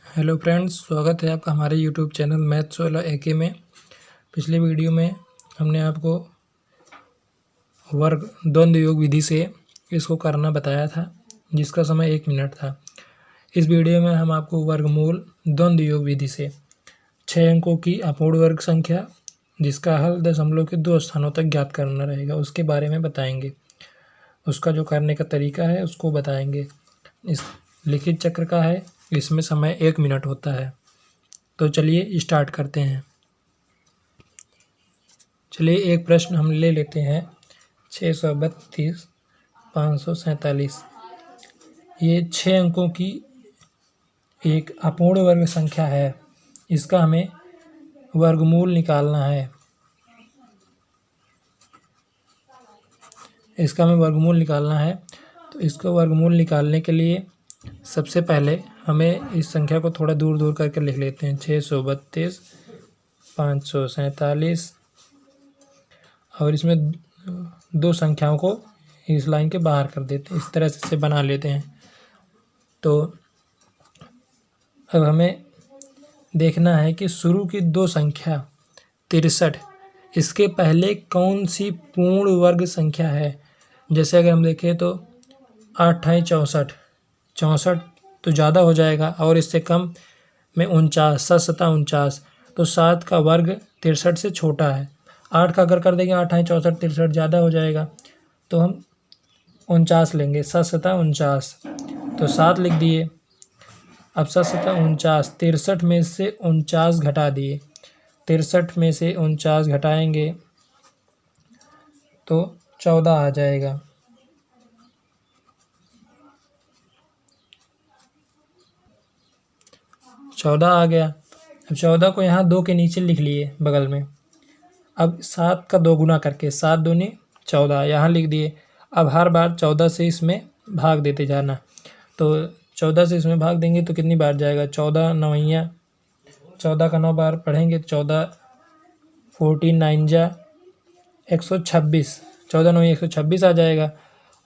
Hello friends, स्वागत है आपका हमारे यूट्यूब चैनल मैथ्स वाला एके में। पिछले वीडियो में हमने आपको वर्ग द्वंद्व योग विधि से इसको करना बताया था, जिसका समय 1 मिनट था। इस वीडियो में हम आपको वर्गमूल द्वंद्व योग विधि से 6 अंकों की अपूर्ण वर्ग संख्या जिसका हल दशमलव के 2 स्थानों तक ज्ञात करना रहेगा, उसके बारे में बताएंगे। उसका जो करने का तरीका है उसको बताएंगे। इस लिखित चक्र का है, इसमें समय 1 मिनट होता है। तो चलिए स्टार्ट करते हैं। चलिए एक प्रश्न हम ले लेते हैं। 632 547 ये 6 अंकों की एक अपूर्ण वर्ग संख्या है। इसका हमें वर्गमूल निकालना है। तो इसको वर्गमूल निकालने के लिए सबसे पहले हमें इस संख्या को थोड़ा दूर दूर करके लिख लेते हैं। 632 547 और इसमें 2 संख्याओं को इस लाइन के बाहर कर देते हैं। इस तरह से बना लेते हैं। तो अब हमें देखना है कि शुरू की 2 संख्या 63 इसके पहले कौन सी पूर्ण वर्ग संख्या है। जैसे अगर हम देखें तो 8 × 64 64 तो ज़्यादा हो जाएगा, और इससे कम में 49 7 × 49 तो 7 का वर्ग 63 से छोटा है। 8 का अगर कर देंगे 8 × 64 63 ज़्यादा हो जाएगा, तो हम 49 लेंगे। 7 × 49 तो 7 लिख दिए। अब 7 × 49 63 में से 49 घटा दिए। 63 में से 49 घटाएंगे तो 14 आ जाएगा। चौदह आ गया। अब 14 को यहाँ 2 के नीचे लिख लिए बगल में। अब 7 का 2 गुना करके 7 दूनी 14 यहाँ लिख दिए। अब हर बार 14 से इसमें भाग देते जाना। तो 14 से इसमें भाग देंगे तो कितनी बार जाएगा? 14 9 14 का 9 बार पढ़ेंगे। 14 14 9 जा 126 14 9 126 आ जाएगा।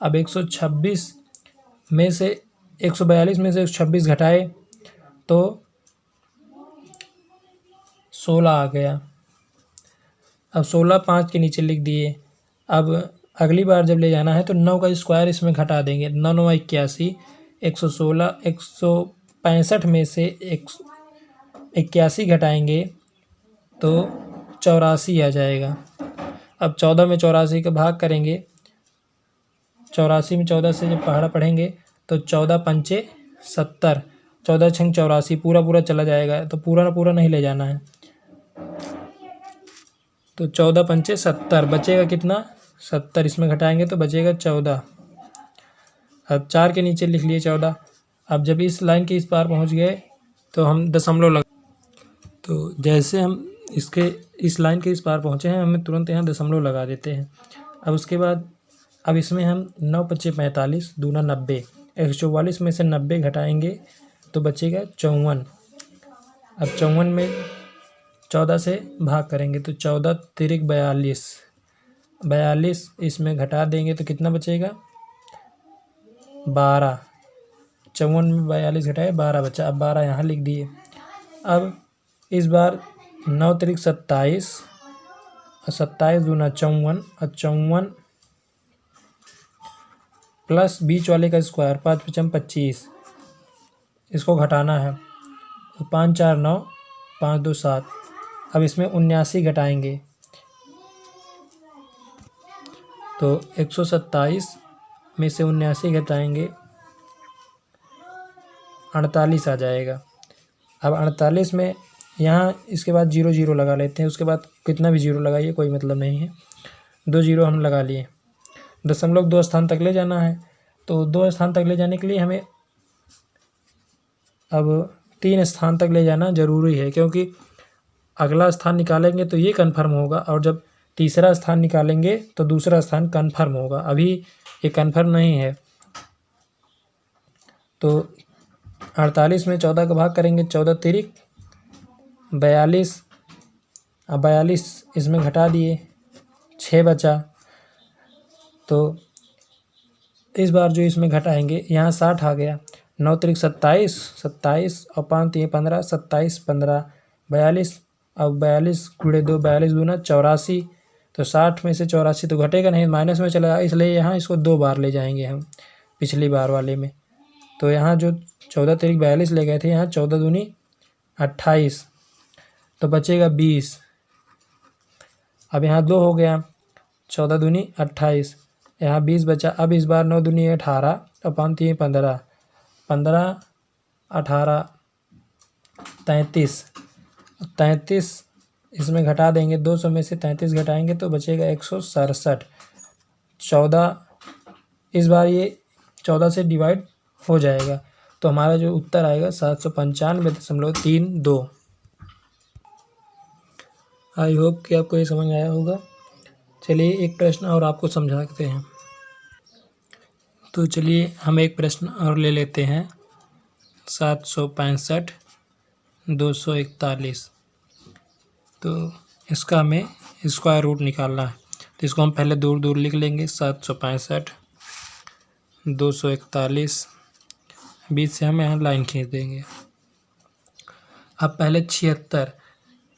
अब 126 में से 142 में से 126 घटाए तो 16 आ गया। अब 16 5 के नीचे लिख दिए। अब अगली बार जब ले जाना है तो 9 का स्क्वायर इसमें घटा देंगे। 9 9 81 116 165 में से 81 घटाएंगे तो 84 आ जाएगा। अब 14 में 84 का भाग करेंगे। 84 में 14 से जब पहाड़ा पढ़ेंगे तो 14 पंचे 70 14 छंग 84 पूरा चला जाएगा, तो पूरा नहीं ले जाना है। तो 14 पंचे 70 बचेगा कितना? 70 इसमें घटाएंगे तो बचेगा 14। अब 4 के नीचे लिख लिए 14। अब जब इस लाइन के इस पार पहुंच गए तो हम दशमलव लगा, तो जैसे हम इसके इस लाइन के इस पार पहुंचे हैं हमें तुरंत यहाँ दशमलव लगा देते हैं। अब उसके बाद अब इसमें हम 9 × 5 = 45 दूना 90 144 में से 90 घटाएंगे तो बचेगा 54। अब 54 में 14 से भाग करेंगे तो 14 तिरिक 42 इसमें घटा देंगे तो कितना बचेगा? 12। 54 में 42 घटाए 12 बचा। अब 12 यहाँ लिख दिए। अब इस बार 9 तिरिक 27 और 27 दूना 54 और 54 प्लस बीच वाले का स्क्वायर 5 × 5 = 25 इसको घटाना है। तो 5 4 9 5 2 7। अब इसमें 79 घटाएंगे तो 127 में से 79 घटाएंगे 48 आ जाएगा। अब 48 में यहाँ इसके बाद 0 0 लगा लेते हैं। उसके बाद कितना भी 0 लगाइए कोई मतलब नहीं है। 2 0 हम लगा लिए। दशमलव 2 स्थान तक ले जाना है, तो 2 स्थान तक ले जाने के लिए हमें अब 3 स्थान तक ले जाना ज़रूरी है, क्योंकि अगला स्थान निकालेंगे तो ये कन्फर्म होगा, और जब तीसरा स्थान निकालेंगे तो दूसरा स्थान कन्फर्म होगा। अभी ये कन्फर्म नहीं है। तो 48 में 14 का भाग करेंगे। 14 तिरिक 42। अब 42 इसमें घटा दिए 6 बचा। तो इस बार जो इसमें घटाएंगे यहाँ 60 आ गया। 9 तिरिक 27, 27 और 5 3 15, 27 15 42। अब 42 गुणे 2, 42 दूना 84। तो 60 में से 84 तो घटेगा नहीं, माइनस में चला, इसलिए यहाँ इसको 2 बार ले जाएंगे हम पिछली बार वाले में। तो यहाँ जो 14 तिरिक 42 ले गए थे, यहाँ 14 दूनी 28, तो बचेगा 20। अब यहाँ 2 हो गया, 14 दूनी 28, यहाँ 20 बचा। अब इस बार 9 दूनी 18 और 5 3 15, 15 18 33, 33 इसमें घटा देंगे, 200 में से 33 घटाएंगे तो बचेगा 167। 14 इस बार ये 14 से डिवाइड हो जाएगा, तो हमारा जो उत्तर आएगा 795.32। आई होप कि आपको ये समझ आया होगा। चलिए एक प्रश्न और आपको समझाते हैं। तो चलिए हम एक प्रश्न और ले लेते हैं। 765 241, तो इसका हमें स्क्वायर रूट निकालना है। तो इसको हम पहले दूर दूर लिख लेंगे। 765 241, बीच से हम यहाँ लाइन खींच देंगे। अब पहले 76,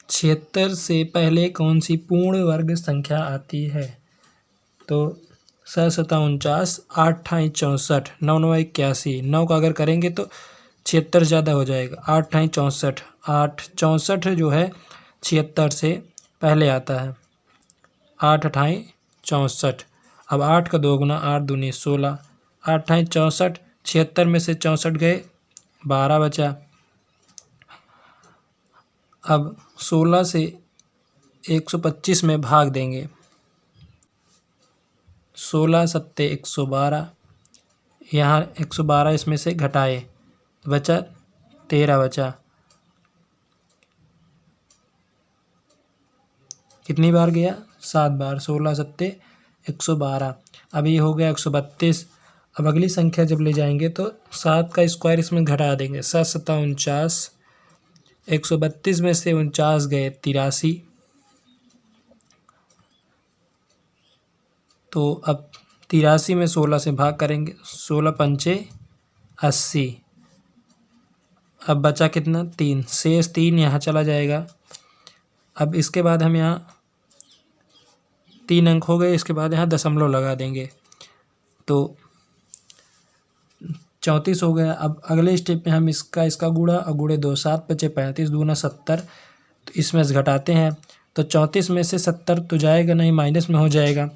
76 से पहले कौन सी पूर्ण वर्ग संख्या आती है? तो 7 8 64, 9 9 81, 9 का अगर करेंगे तो 76 ज़्यादा हो जाएगा। 8 64, 8 64 जो है 76 से पहले आता है। 8 64, अब 8 का 2 गुना 8 दूनी 16, 8 64, 76 में से 64 गए, 12 बचा। अब 16 से 125 में भाग देंगे। 16 सत्ते 112, यहाँ 112 इसमें से घटाए, बचा 13 बचा। कितनी बार गया? 7 बार। 16 सत्ते 112। अब ये हो गया 132। अब अगली संख्या जब ले जाएंगे तो 7 का स्क्वायर इसमें घटा देंगे। 7 7 49, 132 में से 49 गए 83। तो अब 83 में 16 से भाग करेंगे। 16 पंचे 80। अब बचा कितना? 3, शेष 3 यहाँ चला जाएगा। अब इसके बाद हम यहाँ 3 अंक हो गए, इसके बाद यहाँ दशमलव लगा देंगे तो 34 हो गया। अब अगले स्टेप में हम इसका गुणा और गुणे 2, 7 बचे 35 दूना 70, तो इसमें से घटाते हैं तो 34 में से 70 तो जाएगा नहीं, माइनस में हो जाएगा।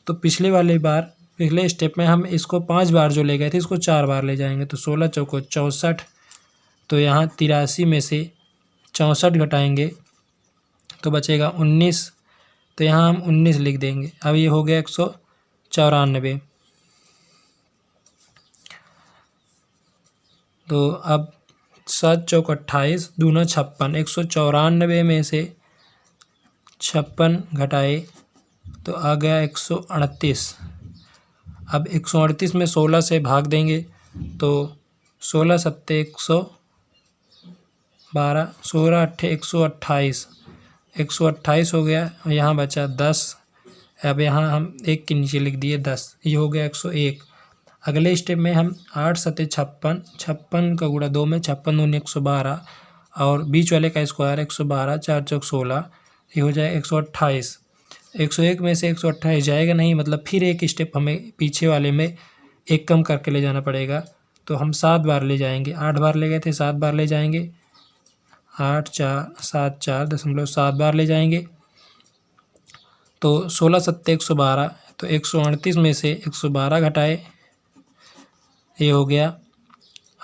तो पिछले स्टेप में हम इसको 5 बार जो ले गए थे इसको 4 बार ले जाएंगे। तो 16 चौको 64, तो यहाँ 83 में से 64 घटाएंगे तो बचेगा 19, तो यहाँ हम 19 लिख देंगे। अब ये हो गया 194। तो अब 7 चौक 28 दूना 56, 194 में से 56 घटाए तो आ गया 138। अब 138 में 16 से भाग देंगे तो 16 सत्ते 112, 16 अट्ठे 128, 128 हो गया। यहाँ बचा 10। अब यहाँ हम 1 के नीचे लिख दिए 10, ये हो गया 101। अगले स्टेप में हम 8 सत्ते 56, 56 का गुणा 2 में 56 दूनी 112 और बीच वाले का स्क्वायर 112, 4 चौक 16, ये हो जाए 128। 101 में से 128 जाएगा नहीं, मतलब फिर एक स्टेप हमें पीछे वाले में एक कम करके ले जाना पड़ेगा। तो हम 7 बार ले जाएंगे। 8 बार ले गए थे, 7 बार ले जाएंगे। 8 4 7 4.7 बार ले जाएंगे तो 16 सत्ते 112, तो 138 में से 112 घटाए, ये हो गया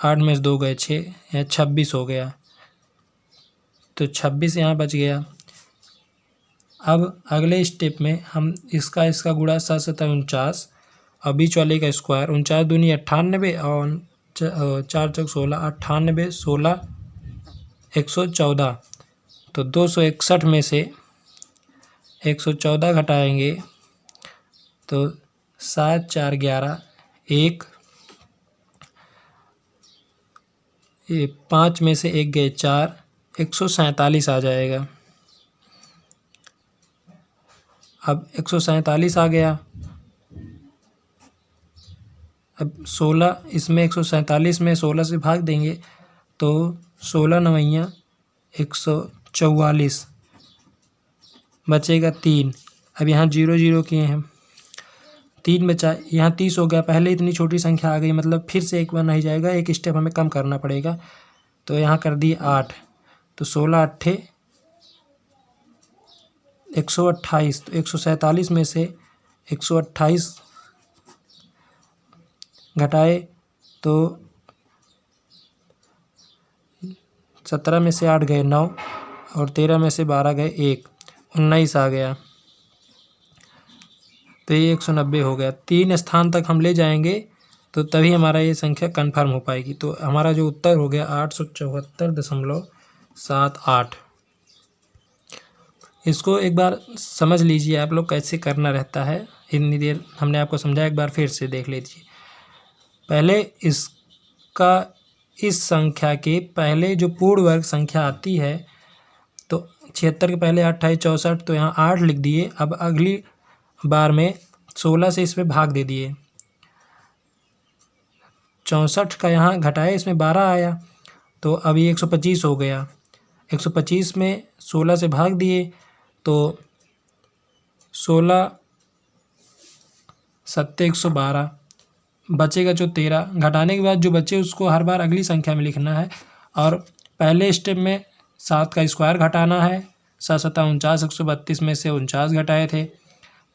8 में से 2 गए 6, यहाँ 26 हो गया। तो 26 यहाँ बच गया। अब अगले स्टेप में हम इसका गुणा 7 7 49 और बीच वाले का स्क्वायर 49 दूनी 98 और 4 चौक 16, 98 16 114, तो 261 में से 114 घटाएंगे तो 7 4 11 1, ये 5 में से 1 गए 4, 147 आ जाएगा। अब 147 आ गया। अब 16 इसमें 147 में 16 से भाग देंगे तो 16 नवैया 144, बचेगा 3। अब यहाँ 0 0 किए हैं, 3 बचा, यहाँ 30 हो गया। पहले इतनी छोटी संख्या आ गई, मतलब फिर से एक बार नहीं जाएगा, एक स्टेप हमें कम करना पड़ेगा। तो यहाँ कर दिए 8, तो 16 8 128, तो 147 में से 128 घटाए तो 17 में से 8 गए 9, और 13 में से 12 गए 1, 19 आ गया। तो ये 190 हो गया। 3 स्थान तक हम ले जाएंगे तो तभी हमारा ये संख्या कन्फर्म हो पाएगी। तो हमारा जो उत्तर हो गया 874.78। इसको एक बार समझ लीजिए आप लोग कैसे करना रहता है। इतनी देर हमने आपको समझाया, एक बार फिर से देख लीजिए। पहले इसका इस संख्या के पहले जो पूर्ण वर्ग संख्या आती है, तो 76 के पहले 28 64, तो यहाँ 8 लिख दिए। अब अगली बार में 16 से इसमें भाग दे दिए, 64 का यहाँ घटाए, इसमें 12 आया, तो अब ये 125 हो गया। 125 में 16 से भाग दिए तो 16 7 112, बचेगा जो 13। घटाने के बाद जो बचे उसको हर बार अगली संख्या में लिखना है, और पहले स्टेप में 7 का स्क्वायर घटाना है। 7 7 49, 132 में से 49 घटाए थे।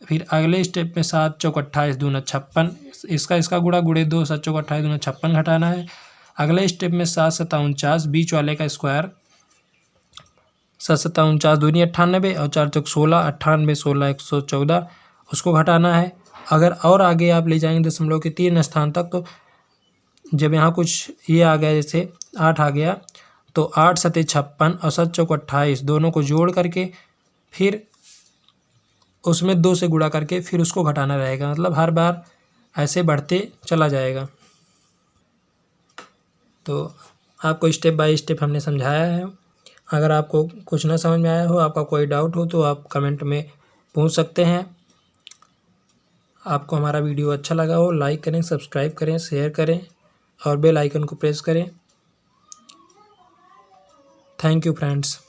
फिर अगले स्टेप में 7 चौक 28 दूना 56, इसका गुणा गुणे 2, 7 चौक 28 दूना 56 घटाना है। अगले स्टेप में 7 7 49, बीच वाले का स्क्वायर, 7 7 49 दूनी 98, और 4 चौक 16, 98 16 114, उसको घटाना है। अगर और आगे आप ले जाएंगे दशमलव के 3 स्थान तक, तो जब यहाँ कुछ ये आ गया, जैसे 8 आ गया, तो 8 7 56 और 7 चौक 28 दोनों को जोड़ करके फिर उसमें 2 से गुणा करके फिर उसको घटाना रहेगा। मतलब हर बार ऐसे बढ़ते चला जाएगा। तो आपको स्टेप बाय स्टेप हमने समझाया है। अगर आपको कुछ ना समझ में आया हो, आपका कोई डाउट हो, तो आप कमेंट में पूछ सकते हैं। आपको हमारा वीडियो अच्छा लगा हो, लाइक करें, सब्सक्राइब करें, शेयर करें और बेल आइकन को प्रेस करें। Thank you friends.